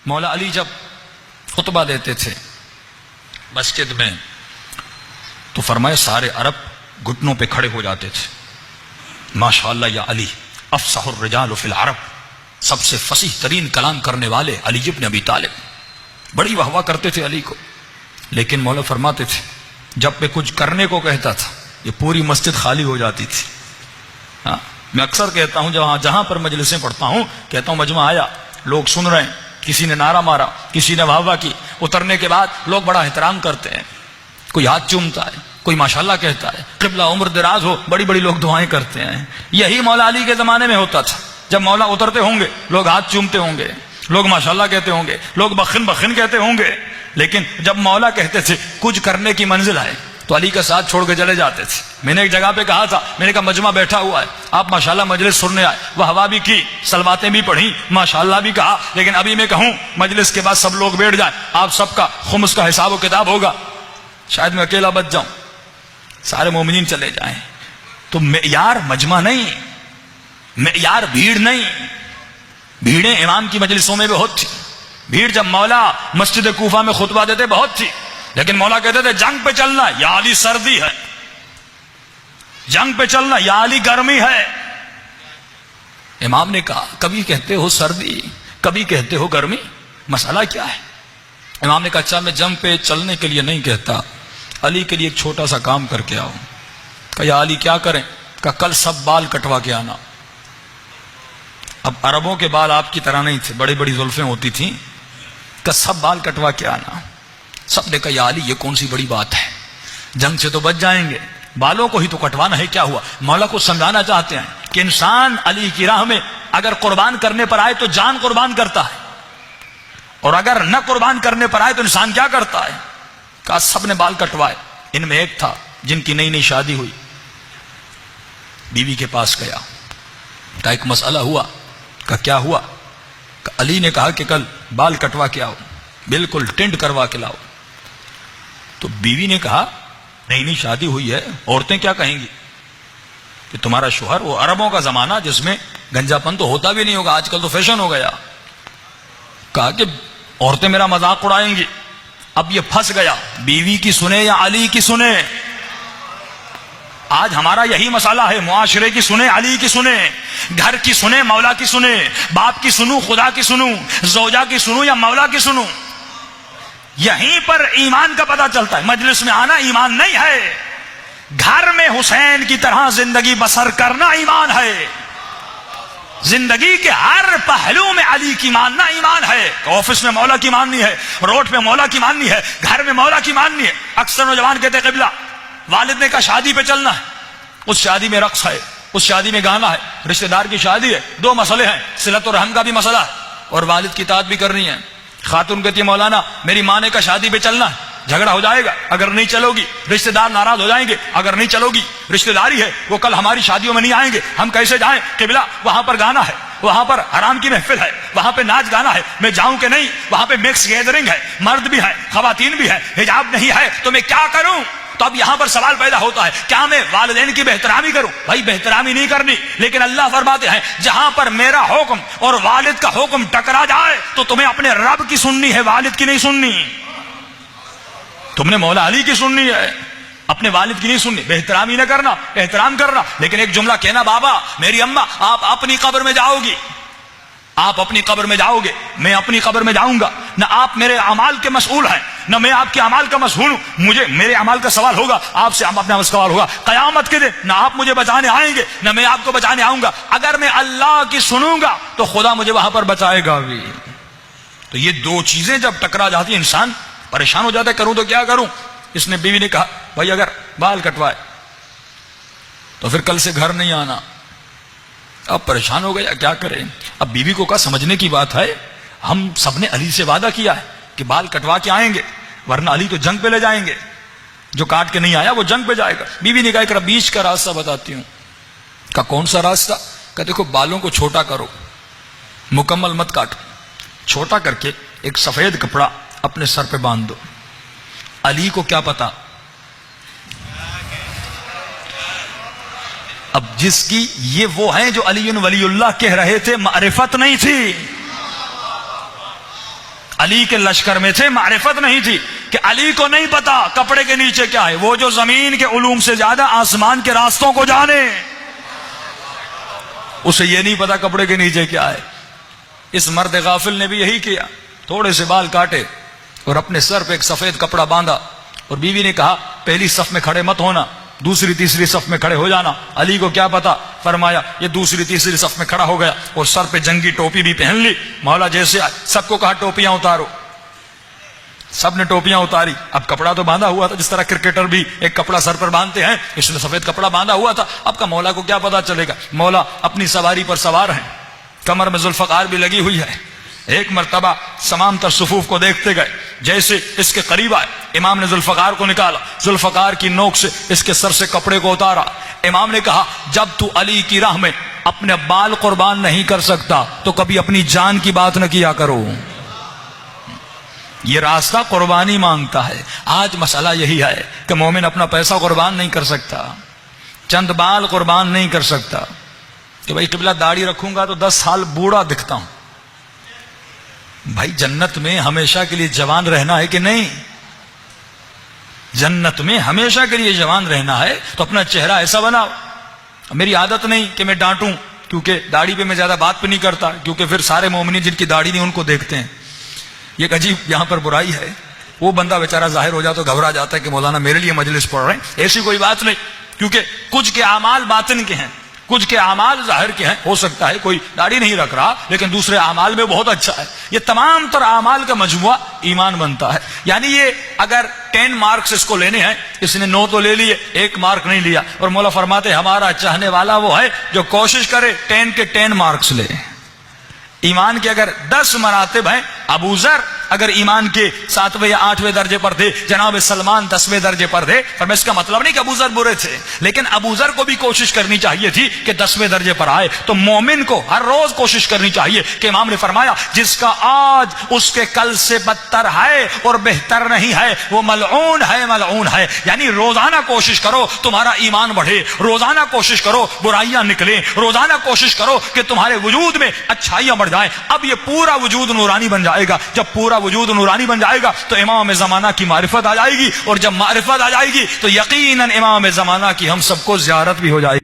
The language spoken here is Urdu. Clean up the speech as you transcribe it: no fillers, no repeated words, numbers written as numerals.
مولا علی جب خطبہ دیتے تھے مسجد میں تو فرمائے سارے عرب گھٹنوں پہ کھڑے ہو جاتے تھے. ماشاءاللہ یا علی افصح الرجال فی العرب، سب سے فصیح ترین کلام کرنے والے علی ابن ابی طالب. بڑی واہ واہ کرتے تھے علی کو. لیکن مولا فرماتے تھے جب میں کچھ کرنے کو کہتا تھا یہ پوری مسجد خالی ہو جاتی تھی. ہاں میں اکثر کہتا ہوں جہاں پر مجلسیں پڑھتا ہوں کہتا ہوں مجمع آیا، لوگ سن رہے ہیں، کسی نے نعرہ مارا، کسی نے واہ واہ کی، اترنے کے بعد لوگ بڑا احترام کرتے ہیں، کوئی ہاتھ چومتا ہے، کوئی ماشاءاللہ کہتا ہے، قبلہ عمر دراز ہو، بڑی بڑی لوگ دعائیں کرتے ہیں. یہی مولا علی کے زمانے میں ہوتا تھا. جب مولا اترتے ہوں گے لوگ ہاتھ چومتے ہوں گے، لوگ ماشاءاللہ کہتے ہوں گے، لوگ بخن بخن کہتے ہوں گے. لیکن جب مولا کہتے تھے کچھ کرنے کی منزل آئے تو علی کا ساتھ چھوڑ کے چلے جاتے تھے. میں نے ایک جگہ پہ کہا تھا، میں نے کہا مجمع بیٹھا ہوا ہے، آپ ماشاءاللہ مجلس سننے آئے، وہ ہوا بھی کی، سلواتیں بھی پڑھی، ماشاءاللہ بھی کہا، لیکن ابھی میں کہوں مجلس کے بعد سب لوگ بیٹھ جائیں، آپ سب کا خمس کا حساب و کتاب ہوگا، شاید میں اکیلا بچ جاؤں، سارے مومنین چلے جائیں. تو معیار مجمع نہیں، معیار بھیڑ نہیں. بھیڑیں امام کی مجلسوں میں بہت تھی. بھیڑ جب مولا مسجد کوفہ میں خطبہ دیتے بہت تھی، لیکن مولا کہتے تھے جنگ پہ چلنا یا علی سردی ہے، جنگ پہ چلنا یا علی گرمی ہے. امام نے کہا کبھی کہتے ہو سردی، کبھی کہتے ہو گرمی، مسئلہ کیا ہے؟ امام نے کہا اچھا میں جنگ پہ چلنے کے لیے نہیں کہتا، علی کے لیے ایک چھوٹا سا کام کر کے آؤں. کہا یا علی کیا کریں؟ کہا کل سب بال کٹوا کے آنا. اب عربوں کے بال آپ کی طرح نہیں تھے، بڑی بڑی زلفیں ہوتی تھیں. کہ سب بال کٹوا کے آنا. سب نے کہا یا علی یہ کون سی بڑی بات ہے، جنگ سے تو بچ جائیں گے، بالوں کو ہی تو کٹوانا ہے، کیا ہوا؟ مولا کو سمجھانا چاہتے ہیں کہ انسان علی کی راہ میں اگر قربان کرنے پر آئے تو جان قربان کرتا ہے، اور اگر نہ قربان کرنے پر آئے تو انسان کیا کرتا ہے. کہا سب نے بال کٹوائے. ان میں ایک تھا جن کی نئی نئی شادی ہوئی، بیوی کے پاس گیا، کہا ایک مسئلہ ہوا. کہا کیا ہوا؟ علی نے کہا کہ کل بال کٹوا کے آؤ، بالکل ٹینڈ کروا کے لاؤ. تو بیوی نے کہا نئی نئی شادی ہوئی ہے، عورتیں کیا کہیں گی کہ تمہارا شوہر، وہ عربوں کا زمانہ جس میں گنجا پن تو ہوتا بھی نہیں ہوگا، آج کل تو فیشن ہو گیا. کہا کہ عورتیں میرا مذاق اڑائیں گی. اب یہ پھنس گیا، بیوی کی سنے یا علی کی سنے؟ آج ہمارا یہی مسئلہ ہے، معاشرے کی سنے علی کی سنے، گھر کی سنے مولا کی سنے، باپ کی سنوں خدا کی سنوں، زوجہ کی سنوں یا مولا کی سنوں. یہیں پر ایمان کا پتہ چلتا ہے. مجلس میں آنا ایمان نہیں ہے، گھر میں حسین کی طرح زندگی بسر کرنا ایمان ہے. زندگی کے ہر پہلو میں علی کی ماننا ایمان ہے. آفس میں مولا کی ماننی ہے، روڈ پہ مولا کی ماننی ہے، گھر میں مولا کی ماننی ہے. اکثر نوجوان کہتے ہیں قبلہ، والد نے کہا شادی پہ چلنا ہے، اس شادی میں رقص ہے، اس شادی میں گانا ہے، رشتہ دار کی شادی ہے، دو مسئلے ہیں، صلت و رحم کا بھی مسئلہ ہے اور والد کی اطاعت بھی کرنی ہے. خاتون کہتی ہے مولانا میری ماں نے کہا شادی پہ چلنا ہے، جھگڑا ہو جائے گا اگر نہیں چلو گی، رشتہ دار ناراض ہو جائیں گے اگر نہیں چلو گی، رشتہ داری ہے وہ کل ہماری شادیوں میں نہیں آئیں گے، ہم کیسے جائیں؟ قبلہ وہاں پر گانا ہے، وہاں پر حرام کی محفل ہے، وہاں پہ ناچ گانا ہے، میں جاؤں کہ نہیں؟ وہاں پہ مکس گیدرنگ ہے، مرد بھی ہے خواتین بھی ہے، حجاب نہیں ہے تو میں کیا کروں؟ تو اب یہاں پر سوال پیدا ہوتا ہے کیا میں والدین کی بہترامی کروں؟ بھائی بہترامی نہیں کرنی، لیکن اللہ فرماتے ہیں جہاں پر میرا حکم اور والد کا حکم ٹکرا جائے تو تمہیں اپنے رب کی سننی ہے، والد کی نہیں سننی. تم نے مولا علی کی سننی ہے، اپنے والد کی نہیں سننی. بہترامی نہ کرنا، احترام کرنا، لیکن ایک جملہ کہنا بابا میری اماں آپ اپنی قبر میں جاؤ گی، آپ اپنی قبر میں جاؤ گے، میں اپنی قبر میں جاؤں گا، نہ آپ میرے اعمال کے مسئول ہیں نہ میں آپ کے اعمال کا مسئول ہوں. مجھے میرے اعمال کا سوال ہوگا، آپ سے اپنے اعمال کا سوال ہوگا. قیامت کے دن نہ آپ مجھے بچانے آئیں گے نہ میں آپ کو بچانے آؤں گا. اگر میں اللہ کی سنوں گا تو خدا مجھے وہاں پر بچائے گا بھی. تو یہ دو چیزیں جب ٹکرا جاتی انسان پریشان ہو جاتا ہے، کروں تو کیا کروں. اس نے بیوی نے کہا بھائی اگر بال کٹوائے تو پھر کل سے گھر نہیں آنا. اب پریشان ہو گیا کیا کریں. اب بیوی کو کہا سمجھنے کی بات ہے، ہم سب نے علی سے وعدہ کیا ہے کہ بال کٹوا کے آئیں گے، ورنہ علی تو جنگ پہ لے جائیں گے، جو کاٹ کے نہیں آیا وہ جنگ پہ جائے گا. بیوی نے کہا ایک بیچ کا راستہ بتاتی ہوں. کہا کون سا راستہ؟ کہا دیکھو بالوں کو چھوٹا کرو، مکمل مت کاٹو، چھوٹا کر کے ایک سفید کپڑا اپنے سر پہ باندھ دو. علی کو کیا پتا، اب جس کی یہ وہ ہیں جو علی ولی اللہ کہہ رہے تھے، معرفت نہیں تھی. علی کے لشکر میں تھے، معرفت نہیں تھی کہ علی کو نہیں پتا کپڑے کے نیچے کیا ہے، وہ جو زمین کے علوم سے زیادہ آسمان کے راستوں کو جانے، اسے یہ نہیں پتا کپڑے کے نیچے کیا ہے۔ اس مرد غافل نے بھی یہی کیا، تھوڑے سے بال کاٹے اور اپنے سر پہ ایک سفید کپڑا باندھا، اور بیوی نے کہا پہلی صف میں کھڑے مت ہونا، دوسری تیسری صف میں کھڑے ہو جانا۔ علی کو کیا پتا، فرمایا یہ دوسری تیسری صف میں کھڑا ہو گیا اور سر پہ جنگی ٹوپی بھی پہن لی۔ مولا جیسے سب کو کہا ٹوپیاں اتارو، سب نے ٹوپیاں اتاری۔ اب کپڑا تو باندھا ہوا تھا، جس طرح کرکٹر بھی ایک کپڑا سر پر باندھتے ہیں، اس نے سفید کپڑا باندھا ہوا تھا۔ اب کا مولا کو کیا پتا چلے گا، مولا اپنی سواری پر سوار ہیں، کمر میں ذوالفقار بھی لگی ہوئی ہے۔ ایک مرتبہ تمام تر صفوف کو دیکھتے گئے، جیسے اس کے قریب آئے، امام نے ذوالفقار کو نکالا، ذوالفقار کی نوک سے اس کے سر سے کپڑے کو اتارا۔ امام نے کہا جب تو علی کی راہ میں اپنے بال قربان نہیں کر سکتا تو کبھی اپنی جان کی بات نہ کیا کرو، یہ راستہ قربانی مانگتا ہے۔ آج مسئلہ یہی ہے کہ مومن اپنا پیسہ قربان نہیں کر سکتا، چند بال قربان نہیں کر سکتا کہ بھائی قبلہ داڑھی رکھوں گا تو 10 سال بوڑھا دکھتا ہوں۔ بھائی جنت میں ہمیشہ کے لیے جوان رہنا ہے کہ نہیں؟ جنت میں ہمیشہ کے لیے جوان رہنا ہے تو اپنا چہرہ ایسا بناؤ۔ میری عادت نہیں کہ میں ڈانٹوں، کیونکہ داڑھی پہ میں زیادہ بات پہ نہیں کرتا، کیونکہ پھر سارے مومنین جن کی داڑھی نہیں ان کو دیکھتے ہیں۔ یہ ایک عجیب یہاں پر برائی ہے، وہ بندہ بیچارہ ظاہر ہو جاتا تو گھبرا جاتا ہے کہ مولانا میرے لیے مجلس پڑھ رہے ہیں۔ ایسی کوئی بات نہیں، کیونکہ کچھ کے اعمال باطن کے ہیں، کچھ کے اعمال ظاہر کے ہیں۔ ہو سکتا ہے کوئی داڑھی نہیں رکھ رہا لیکن دوسرے اعمال میں بہت اچھا ہے۔ یہ تمام تر اعمال کا مجموعہ ایمان بنتا ہے۔ یعنی یہ اگر 10 مارکس اس کو لینے ہیں، اس نے 9 تو لے لیے، 1 مارک نہیں لیا، اور مولا فرماتے ہمارا چاہنے والا وہ ہے جو کوشش کرے 10 کے 10 مارکس لے۔ ایمان کے اگر 10 مراتب ہیں، ابو ذر اگر ایمان کے 7ویں یا 8ویں درجے پر تھے، جناب سلمان 10ویں درجے پر تھے، پر اس کا مطلب نہیں کہ ابو ذر برے تھے، لیکن ابو ذر کو بھی کوشش کرنی چاہیے تھی کہ 10ویں درجے پر آئے۔ تو مومن کو ہر روز کوشش کرنی چاہیے کہ امام نے فرمایا جس کا آج اس کے کل سے بدتر ہے اور بہتر نہیں ہے وہ ملعون ہے، ملعون ہے۔ یعنی روزانہ کوشش کرو تمہارا ایمان بڑھے، روزانہ کوشش کرو برائیاں نکلیں، روزانہ کوشش کرو کہ تمہارے وجود میں اچھائیاں بڑھ جائیں۔ اب یہ پورا وجود نورانی بن جائے گا۔ جب پورا وجود نورانی بن جائے گا تو امام زمانہ کی معرفت آ جائے گی، اور جب معرفت آ جائے گی تو یقیناً امام زمانہ کی ہم سب کو زیارت بھی ہو جائے گی۔